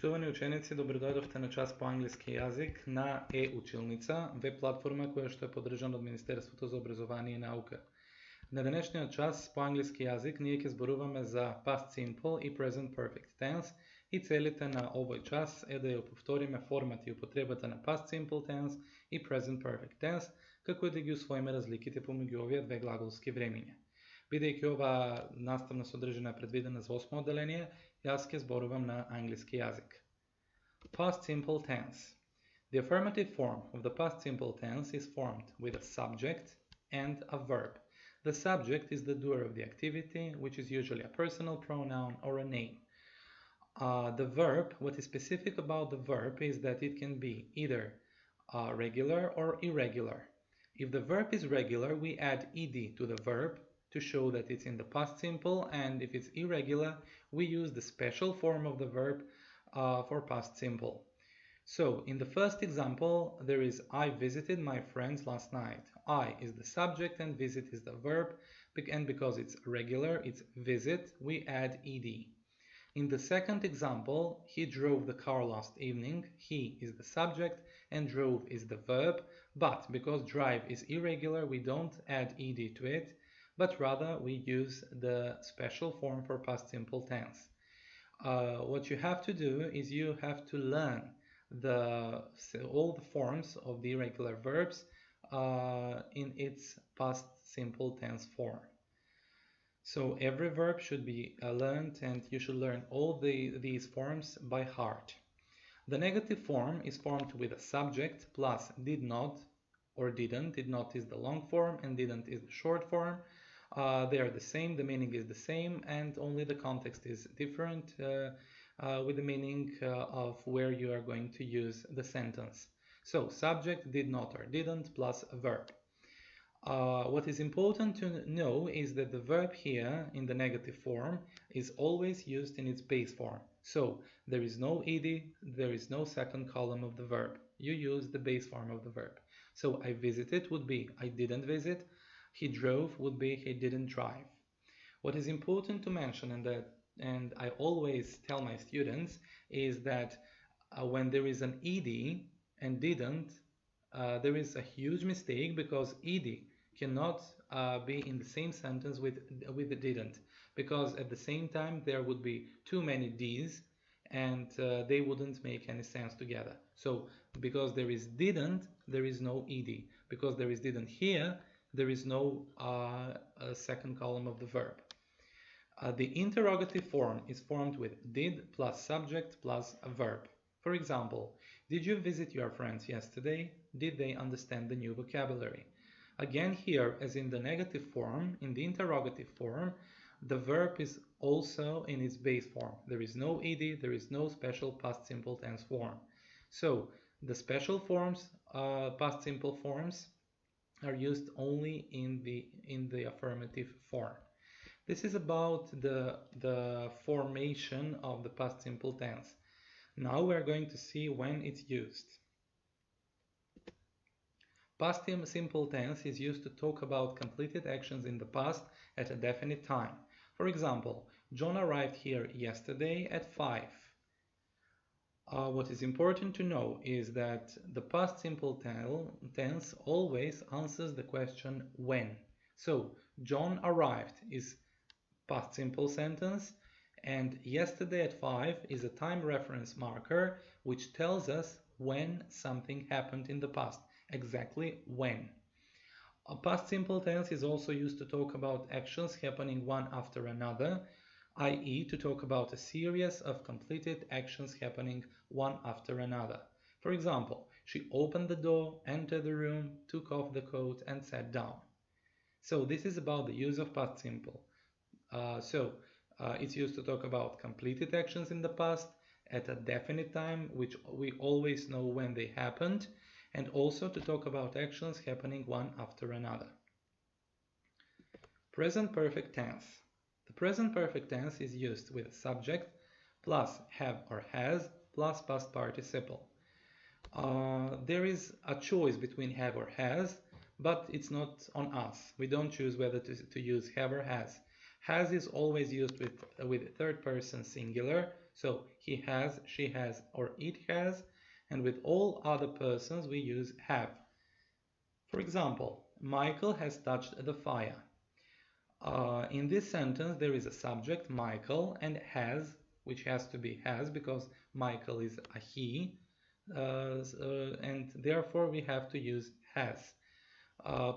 Почитувани ученици, добродојдовте на час по англиски јазик на e-училница, веб платформа која што е поддржана од Министерството за образование и наука. На денешниот час по англиски јазик ние ќе зборуваме за past simple и present perfect tense и целите на овој час е да ја повториме формат и употребата на past simple tense и present perfect tense, како и да ги усвоиме разликите помеѓу овие две глаголски времиња. Бидејќи ова наставна содржина е предвидена за 8 одделение, јас ќе зборувам на англиски јазик. Past simple tense. The affirmative form of the past simple tense is formed with a subject and a verb. The subject is the doer of the activity, which is usually a personal pronoun or a name. The verb, what is specific about the verb is that it can be either regular or irregular. If the verb is regular, we add ed to the verb to show that it's in the past simple, and if it's irregular, we use the special form of the verb for past simple. So, in the first example, there is I visited my friends last night. I is the subject and visit is the verb, and because it's regular, it's visit, we add ed. In the second example, he drove the car last evening. He is the subject and drove is the verb, but because drive is irregular, we don't add ed to it, but rather we use the special form for past simple tense. What you have to do is you have to learn all the forms of the irregular verbs in its past simple tense form. So every verb should be learned, and you should learn all these forms by heart. The negative form is formed with a subject plus did not or didn't. Did not is the long form and didn't is the short form. They are the same, the meaning is the same, and only the context is different with the meaning of where you are going to use the sentence. So, subject, did not or didn't, plus a verb. What is important to know is that the verb here in the negative form is always used in its base form. So, there is no ed, there is no second column of the verb. You use the base form of the verb. So, I visited would be I didn't visit. He drove would be he didn't drive. What is important to mention, and I always tell my students, is that when there is an ed and didn't, there is a huge mistake because ed cannot be in the same sentence with the didn't, because at the same time there would be too many d's and they wouldn't make any sense together. So because there is didn't, there is no ed. Because there is didn't here, there is no second column of the verb. The interrogative form is formed with did plus subject plus a verb. For example, did you visit your friends yesterday? Did they understand the new vocabulary? Again here, as in the negative form, in the interrogative form, the verb is also in its base form. There is no ed, there is no special past simple tense form. So the special forms, past simple forms, are used only in the affirmative form. This is about the formation of the past simple tense. Now we're going to see when it's used. Past simple tense is used to talk about completed actions in the past at a definite time. For example, John arrived here yesterday at 5. What is important to know is that the past simple tense always answers the question when. So, John arrived is past simple sentence, and yesterday at 5 is a time reference marker which tells us when something happened in the past, exactly when. A past simple tense is also used to talk about actions happening one after another, i.e. to talk about a series of completed actions happening one after another. For example, she opened the door, entered the room, took off the coat and sat down. So this is about the use of past simple. It's used to talk about completed actions in the past at a definite time, which we always know when they happened, and also to talk about actions happening one after another. Present perfect tense. The present perfect tense is used with a subject plus have or has plus past participle. There is a choice between have or has, but it's not on us. We don't choose whether to use have or has. Has is always used with third person singular, So he has, she has, or it has, and with all other persons we use have. For example, Michael has touched the fire. In this sentence there is a subject, Michael, and has, which has to be has because Michael is a he, and therefore we have to use has.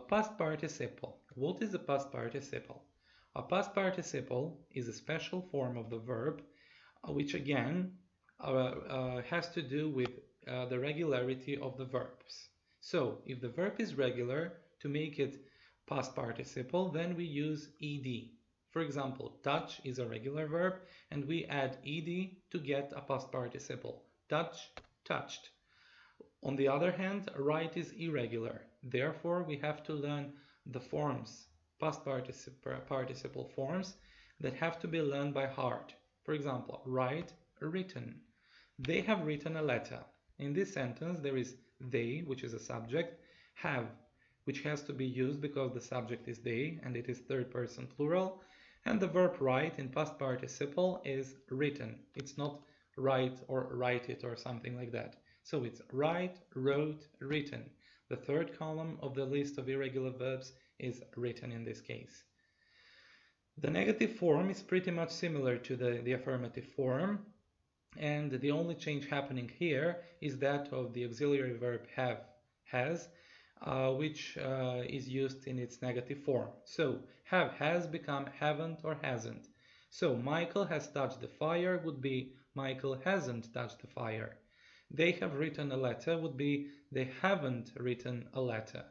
Past participle. What is a past participle? A past participle is a special form of the verb, which again has to do with the regularity of the verbs. So, if the verb is regular, to make it past participle, then we use ed. For example, touch is a regular verb, and we add ed to get a past participle. Touch, touched. On the other hand, write is irregular. Therefore, we have to learn the forms, past participle forms, that have to be learned by heart. For example, write, written. They have written a letter. In this sentence, there is they, which is a subject, have, which has to be used because the subject is they, and it is third person plural, and the verb write in past participle is written. It's not write or write it or something like that. So it's write, wrote, written. The third column of the list of irregular verbs is written in this case. The negative form is pretty much similar to the affirmative form, and the only change happening here is that of the auxiliary verb have, has, which is used in its negative form. So have, has become haven't or hasn't. So Michael has touched the fire would be Michael hasn't touched the fire. They have written a letter would be they haven't written a letter.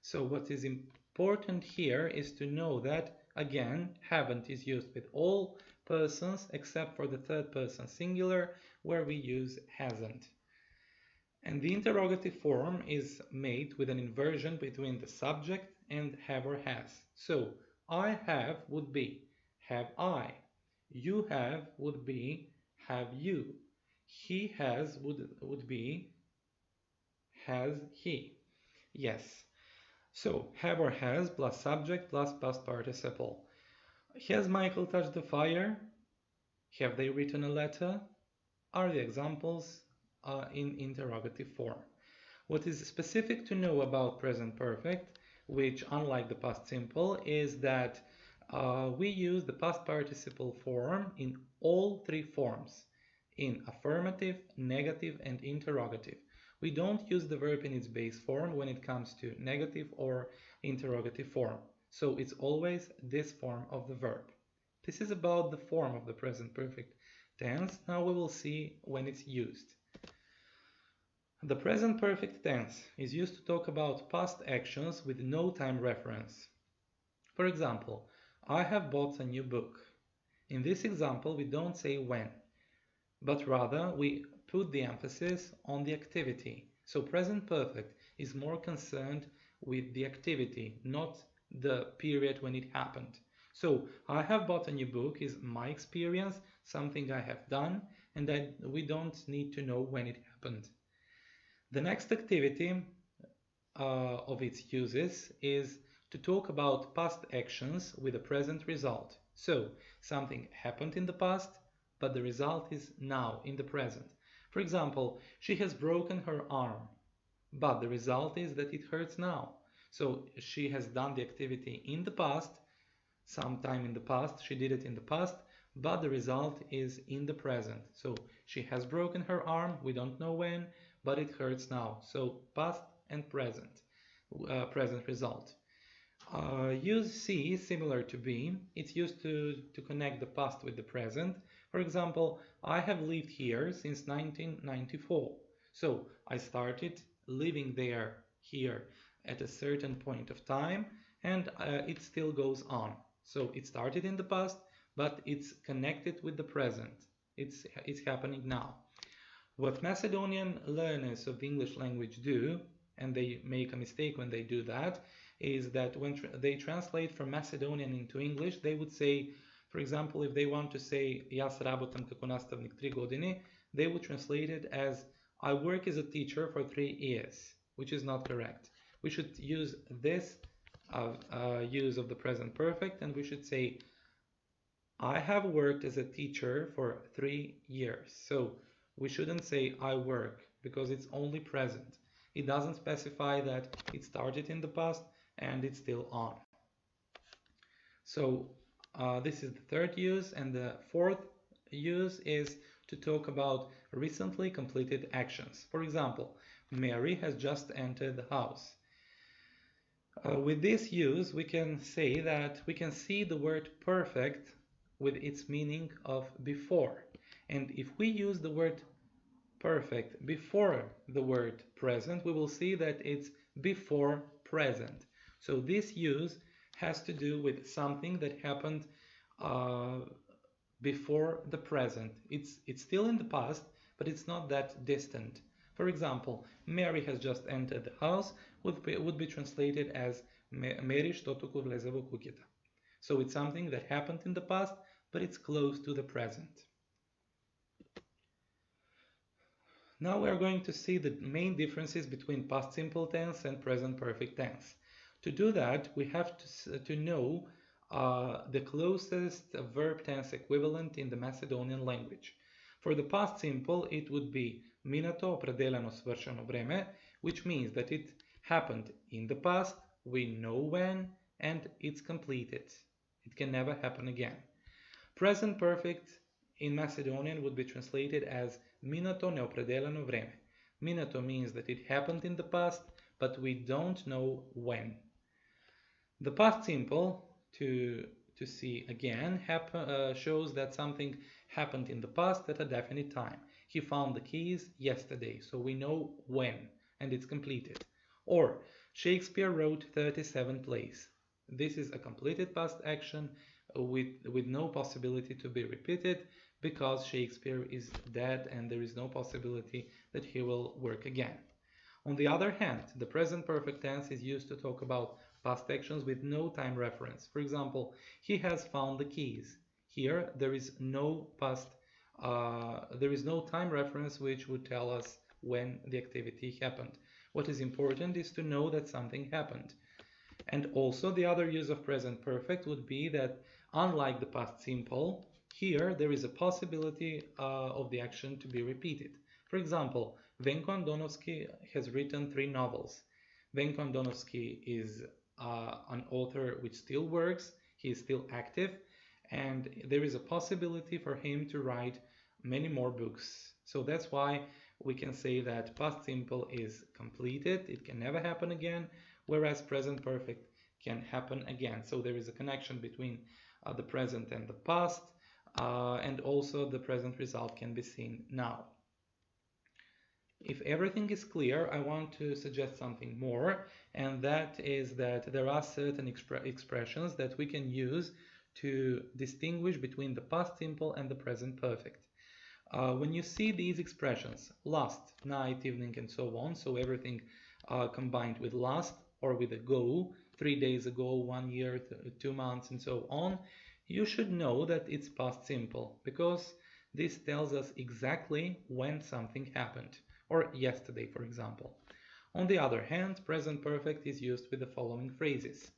So what is important here is to know that, again, haven't is used with all persons except for the third person singular, where we use hasn't. And the interrogative form is made with an inversion between the subject and have or has. So I have would be have I. You have would be have you. He has would be has he. Yes. So have or has plus subject plus past participle. Has Michael touched the fire? Have they written a letter? Are the examples in interrogative form. What is specific to know about present perfect, which unlike the past simple, is that we use the past participle form in all three forms, in affirmative, negative, and interrogative. We don't use the verb in its base form when it comes to negative or interrogative form. So it's always this form of the verb. This is about the form of the present perfect tense. Now we will see when it's used. The present perfect tense is used to talk about past actions with no time reference. For example, I have bought a new book. In this example, we don't say when, but rather we put the emphasis on the activity. So present perfect is more concerned with the activity, not the period when it happened. So I have bought a new book is my experience, something I have done, and we don't need to know when it happened. The next activity of its uses is to talk about past actions with a present result. So something happened in the past, but the result is now in the present. For example, she has broken her arm, but the result is that it hurts now. So she has done the activity in the past, sometime in the past, she did it in the past, but the result is in the present. So she has broken her arm, we don't know when, but it hurts now. So past and present, present result. Use C is similar to B. It's used to connect the past with the present. For example, I have lived here since 1994. So I started living there, here, at a certain point of time, and it still goes on. So it started in the past, but it's connected with the present. It's happening now. What Macedonian learners of the English language do, and they make a mistake when they do that, is that when they translate from Macedonian into English, they would say, for example, if they want to say "Јас работам како наставник 3 години," they would translate it as "I work as a teacher for 3 years," which is not correct. We should use this use of the present perfect, and we should say I have worked as a teacher for 3 years. So we shouldn't say I work because it's only present. It doesn't specify that it started in the past and it's still on. So this is the third use, and the fourth use is to talk about recently completed actions. For example, Mary has just entered the house. With this use, we can say that we can see the word perfect with its meaning of before. And if we use the word perfect before the word present, we will see that it's before present. So this use has to do with something that happened before the present. It's still in the past, but it's not that distant. For example, Mary has just entered the house would be translated as Mary що тук влезе в кухнята. So it's something that happened in the past, but it's close to the present. Now we are going to see the main differences between past simple tense and present perfect tense. To do that, we have to know the closest verb tense equivalent in the Macedonian language. For the past simple, it would be минато определено свършено време, which means that it happened in the past, we know when, and it's completed. It can never happen again. Present perfect in Macedonian would be translated as минато неопределено време. Минато means that it happened in the past, but we don't know when. The past simple, to see again, shows that something happened in the past at a definite time. He found the keys yesterday, so we know when, and it's completed. Or Shakespeare wrote 37 plays. This is a completed past action with no possibility to be repeated, because Shakespeare is dead and there is no possibility that he will work again. On the other hand, the present perfect tense is used to talk about past actions with no time reference. For example, he has found the keys. Here there is no time reference which would tell us when the activity happened. What is important is to know that something happened. And also the other use of present perfect would be that, unlike the past simple, here there is a possibility of the action to be repeated. For example, Venko Andonovsky has written 3 novels. Venko Andonovsky is an author which still works, he is still active, and there is a possibility for him to write many more books. So that's why we can say that past simple is completed, it can never happen again, whereas present perfect can happen again. So there is a connection between the present and the past, and also the present result can be seen now. If everything is clear, I want to suggest something more, and that is that there are certain expressions that we can use to distinguish between the past simple and the present perfect. When you see these expressions, last, night, evening, and so on, so everything combined with last or with ago, 3 days ago, 1 year, 2 months, and so on, you should know that it's past simple, because this tells us exactly when something happened, or yesterday, for example. On the other hand, present perfect is used with the following phrases: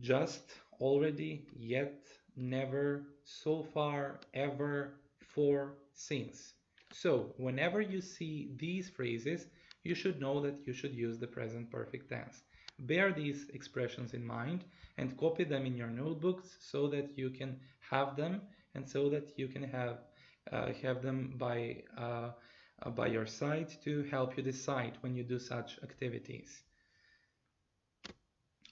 just, already, yet, never, so far, ever, for, since. So, whenever you see these phrases, you should know that you should use the present perfect tense. Bear these expressions in mind and copy them in your notebooks so that you can have them, and so that you can have them by your side to help you decide when you do such activities.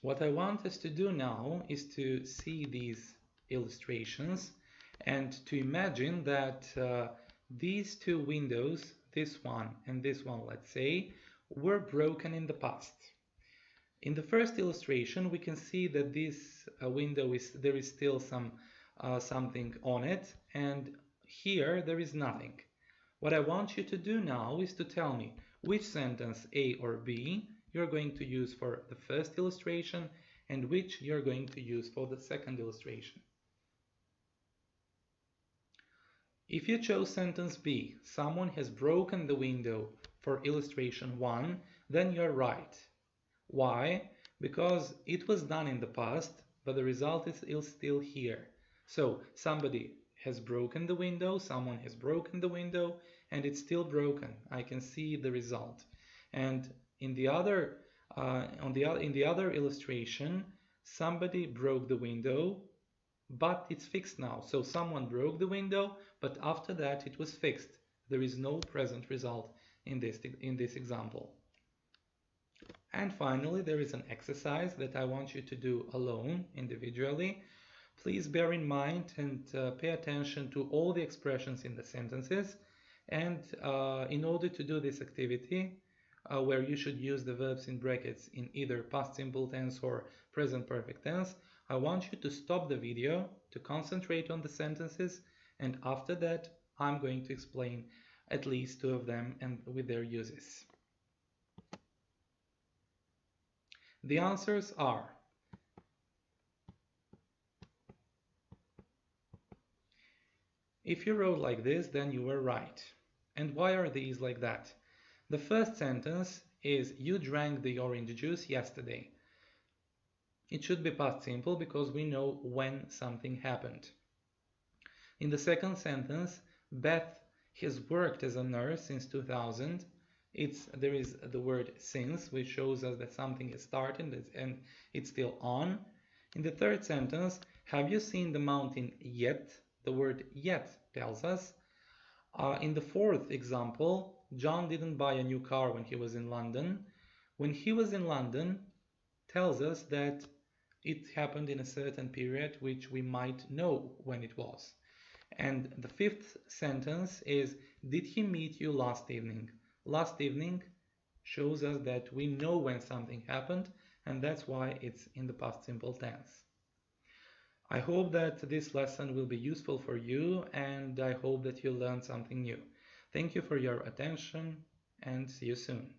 What I want us to do now is to see these illustrations and to imagine that these 2 windows, this one and this one, let's say, were broken in the past. In the first illustration, we can see that this window there is still something on it, and here there is nothing. What I want you to do now is to tell me which sentence, A or B, you're going to use for the first illustration and which you're going to use for the second illustration. If you chose sentence B, someone has broken the window, for illustration 1, then you're right. Why? Because it was done in the past, but the result is still here. So somebody has broken the window, someone has broken the window, and it's still broken. I can see the result. And in the other in the other illustration, somebody broke the window, but it's fixed now. So someone broke the window, but after that it was fixed. There is no present result in this example. And finally, there is an exercise that I want you to do alone, individually. Please bear in mind and pay attention to all the expressions in the sentences. And in order to do this activity, where you should use the verbs in brackets in either past simple tense or present perfect tense, I want you to stop the video, to concentrate on the sentences, and after that, I'm going to explain at least two of them and with their uses. The answers are: if you wrote like this, then you were right. And why are these like that? The first sentence is you drank the orange juice yesterday. It should be past simple because we know when something happened. In the second sentence, Beth has worked as a nurse since 2000. There is the word since, which shows us that something has started and it's still on. In the third sentence, have you seen the mountain yet? The word yet tells us. In the fourth example, John didn't buy a new car when he was in London. When he was in London tells us that it happened in a certain period, which we might know when it was. And the fifth sentence is, did he meet you last evening? Last evening shows us that we know when something happened, and that's why it's in the past simple tense. I hope that this lesson will be useful for you, and I hope that you learned something new. Thank you for your attention, and see you soon.